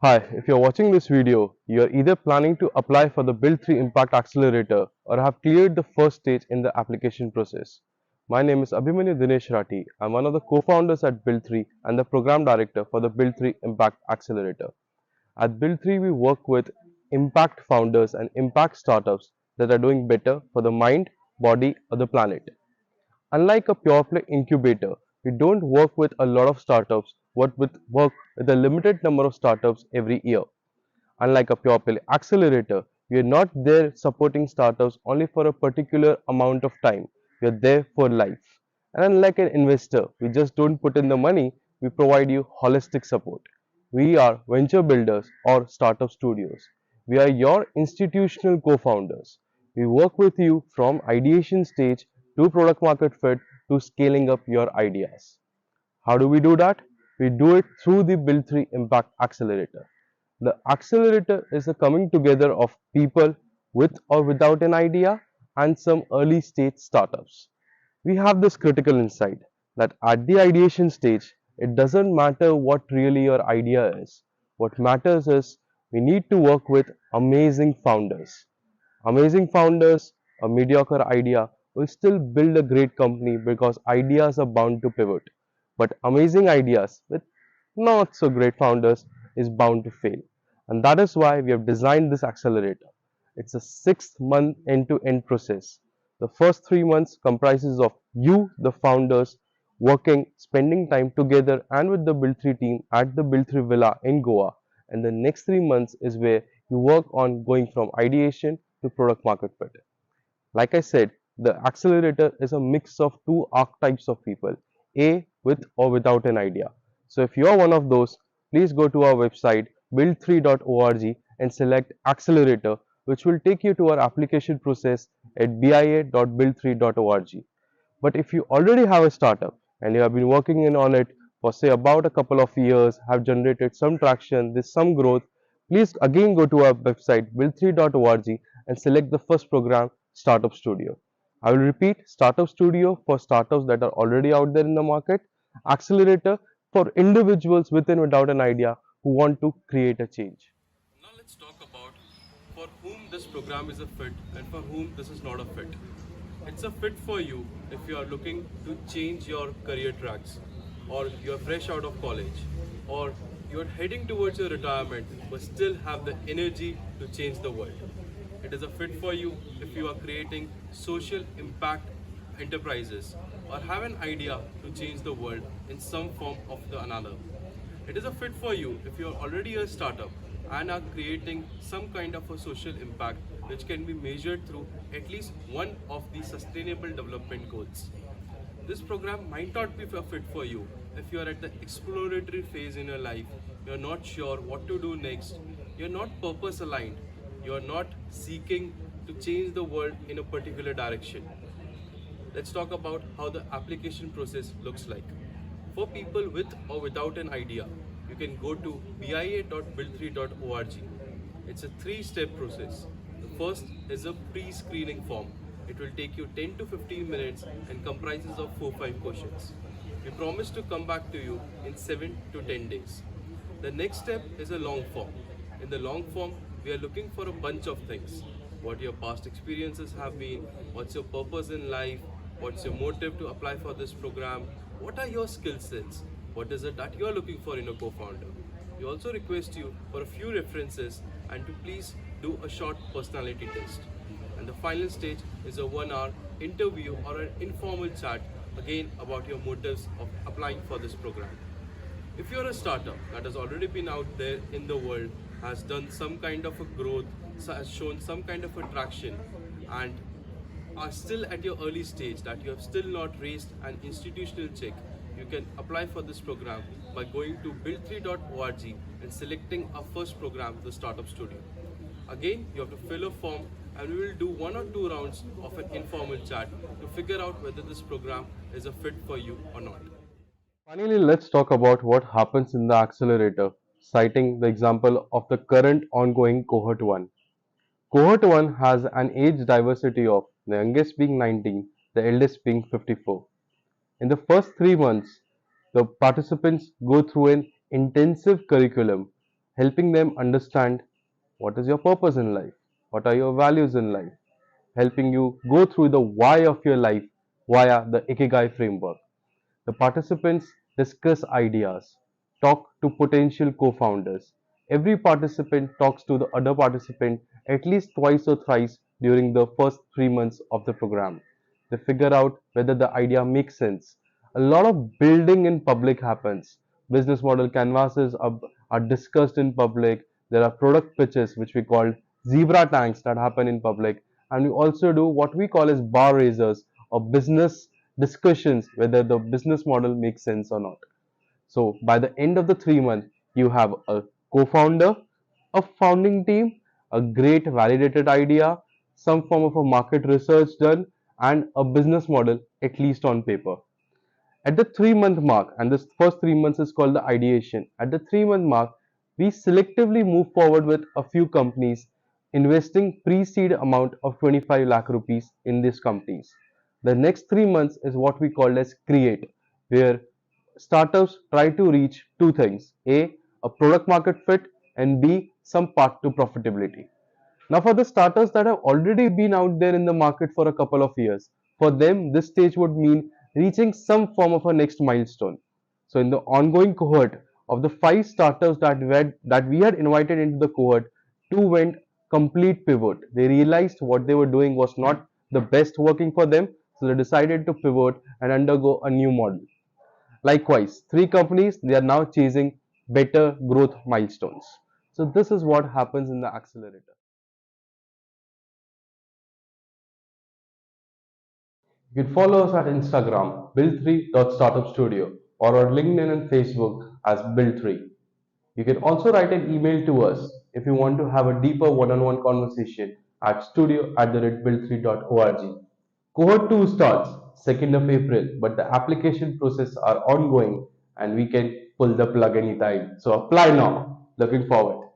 Hi, if you're watching this video, you're either planning to apply for the Build3 Impact Accelerator or have cleared the first stage in the application process. My name is Abhimanyu Dinesh Rathi. I'm one of the co-founders at Build3 and the program director for the Build3 Impact Accelerator. At Build3, we work with impact founders and impact startups that are doing better for the mind, body, or the planet. Unlike a pure play incubator, we don't work with a lot of startups, work with a limited number of startups every year. Unlike a pure play accelerator, we are not there supporting startups only for a particular amount of time. We are there for life. And unlike an investor, we just don't put in the money, we provide you holistic support. We are venture builders or startup studios. We are your institutional co founders. We work with you from ideation stage to product market fit to scaling up your ideas. How do we do that? We do it through the Build3 Impact Accelerator. The accelerator is a coming together of people with or without an idea and some early stage startups. We have this critical insight that at the ideation stage, it doesn't matter what really your idea is. What matters is we need to work with amazing founders. Amazing founders, a mediocre idea will still build a great company because ideas are bound to pivot. But amazing ideas with not so great founders is bound to fail. And that is why we have designed this accelerator. It's a 6 month end to end process. The first 3 months comprises of you, the founders, working, spending time together and with the Build3 team at the Build3 Villa in Goa. And the next 3 months is where you work on going from ideation to product market fit. Like I said, the accelerator is a mix of two archetypes of people, A with or without an idea. So if you are one of those, please go to our website build3.org and select accelerator, which will take you to our application process at bia.build3.org. But if you already have a startup and you have been working in on it for say about a couple of years, have generated some traction, there's some growth, please again go to our website build3.org and select the first program, Startup Studio. I will repeat, Startup Studio for startups that are already out there in the market, Accelerator for individuals with and without an idea who want to create a change. Now let's talk about for whom this program is a fit and for whom this is not a fit. It's a fit for you if you are looking to change your career tracks, or you're fresh out of college, or you're heading towards your retirement but still have the energy to change the world. It is a fit for you if you are creating social impact enterprises or have an idea to change the world in some form of the another. It is a fit for you if you are already a startup and are creating some kind of a social impact which can be measured through at least one of the sustainable development goals. This program might not be a fit for you if you are at the exploratory phase in your life, you're not sure what to do next, you're not purpose aligned, you're not seeking to change the world in a particular direction. Let's talk about how the application process looks like. For people with or without an idea, you can go to bia.build3.org. It's a three-step process. The first is a pre-screening form. It will take you 10 to 15 minutes and comprises of 4-5 questions. We promise to come back to you in 7 to 10 days. The next step is a long form. In the long form, we are looking for a bunch of things. What your past experiences have been, what's your purpose in life, what's your motive to apply for this program, what are your skill sets, what is it that you are looking for in a co-founder. We also request you for a few references and to please do a short personality test. And the final stage is a 1 hour interview or an informal chat again about your motives of applying for this program. If you're a startup that has already been out there in the world, has done some kind of a growth, has shown some kind of attraction, and are still at your early stage, that you have still not raised an institutional check, you can apply for this program by going to build3.org and selecting our first program, the Startup Studio. Again, you have to fill a form and we will do 1 or 2 rounds of an informal chat to figure out whether this program is a fit for you or not. Finally, let's talk about what happens in the accelerator, citing the example of the current ongoing cohort 1. Cohort 1 has an age diversity of the youngest being 19, the eldest being 54. In the first 3 months, the participants go through an intensive curriculum helping them understand what is your purpose in life, what are your values in life, helping you go through the why of your life via the Ikigai framework. The participants discuss ideas, talk to potential co founders. Every participant talks to the other participant at least twice or thrice during the first 3 months of the program. They figure out whether the idea makes sense. A lot of building in public happens. Business model canvases are discussed in public. There are product pitches, which we call zebra tanks, that happen in public. And we also do what we call as bar raisers or business discussions whether the business model makes sense or not. So by the end of the 3 months, you have a co-founder, a founding team, a great validated idea, some form of a market research done, and a business model at least on paper. At the 3 month mark, and this first 3 months is called the ideation. At the 3 month mark, we selectively move forward with a few companies investing pre-seed amount of 25 lakh rupees in these companies. The next 3 months is what we call as create, where startups try to reach two things: a product market fit, and B, some path to profitability. Now, for the starters that have already been out there in the market for a couple of years, for them, this stage would mean reaching some form of a next milestone. So, in the ongoing cohort of the five startups that we had invited into the cohort, two went complete pivot. They realized what they were doing was not the best working for them, so they decided to pivot and undergo a new model. Likewise, three companies, they are now chasing better growth milestones. So, this is what happens in the accelerator. You can follow us at Instagram, build3.startupstudio, or on LinkedIn and Facebook as Build3. You can also write an email to us if you want to have a deeper one-on-one conversation at studio@build3.org. Cohort 2 starts 2nd of April, but the application process are ongoing and we can pull the plug anytime. So apply now. Looking forward.